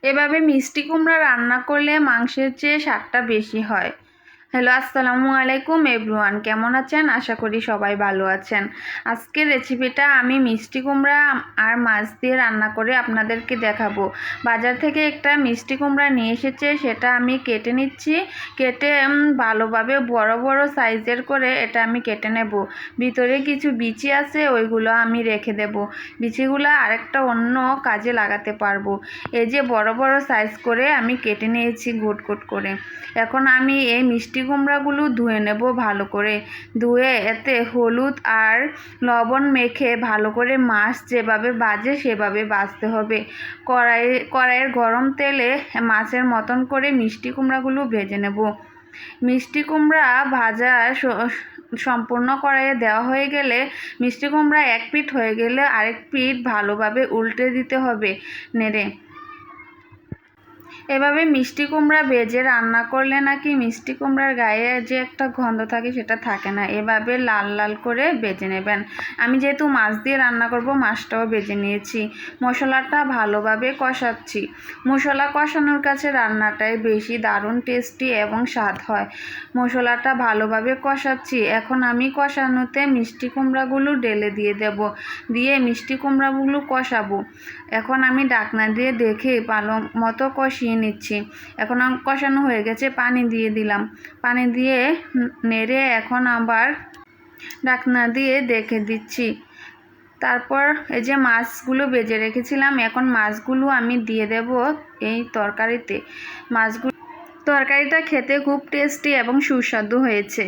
এভাবে মিষ্টি কুমড়া রান্না করলে মাংসের চেয়ে স্বাদটা বেশি হয়। হ্যালো, আসসালামু আলাইকুম এভরিওয়ান, কেমন আছেন? আশা করি সবাই ভালো আছেন। আজকের রেসিপিটা আমি মিষ্টি কুমড়া আর মাছ দিয়ে রান্না করে আপনাদেরকে দেখাবো। বাজার থেকে একটা মিষ্টি কুমড়া নিয়ে এসেছে, সেটা আমি কেটে নিচ্ছি। কেটে ভালোভাবে বড় বড় সাইজের করে এটা আমি কেটে নেব। ভিতরে কিছু বিচি আছে, ওইগুলো আমি রেখে দেব। বিচিগুলো আরেকটা অন্য কাজে লাগাতে পারবো। এই যে বড় বড় সাইজ করে আমি কেটে নিয়েছি গোট গোট করে। এখন আমি এই মিষ্টি কুমড়াগুলো ধুয়ে নেব ভালো করে। ধুয়ে এতে হলুদ আর লবণ মেখে ভালো করে মাছ যেভাবে ভাজে সেভাবে ভাজতে হবে। কড়াইয়ের গরম তেলে মাছের মতন করে মিষ্টি কুমড়াগুলো ভেজে নেব। মিষ্টি কুমড়া ভাজা সম্পূর্ণ কড়াইয়ে দেওয়া হয়ে গেলে, মিষ্টি কুমড়া এক পিঠ হয়ে গেলে আরেক পিঠ ভালোভাবে উল্টে দিতে হবে নেড়ে। এভাবে মিষ্টি কুমড়া ভেজে রান্না করলে নাকি মিষ্টি কুমড়ার গায়ে যে একটা গন্ধ থাকে সেটা থাকে না। এভাবে লাল লাল করে ভেজে নেবেন। আমি যেহেতু মাছ দিয়ে রান্না করব, মাছটাও ভেজে নিয়েছি। মশলাটা ভালোভাবে কষাচ্ছি। মশলা কষানোর কাছে রান্নাটাই বেশি দারুণ টেস্টি এবং স্বাদ হয়। মশলাটা ভালোভাবে কষাচ্ছি। এখন আমি কষানোতে মিষ্টি কুমড়াগুলো ঢেলে দিয়ে দেব। দিয়ে মিষ্টি কুমড়াগুলো কষাবো। এখন আমি ঢাকনা দিয়ে দেখে ভালো মতো কষিয়ে নিচ্ছি। এখন কষানো হয়ে গেছে, পানি দিয়ে দিলাম। পানি দিয়ে নেড়ে এখন আবার ঢাকনা দিয়ে দেখে দিচ্ছি। তারপর এই যে মাছগুলো ভেজে রেখেছিলাম, এখন মাছগুলো আমি দিয়ে দেব এই তরকারিতে। তরকারিটা খেতে খুব টেস্টি এবং সুস্বাদু হয়েছে।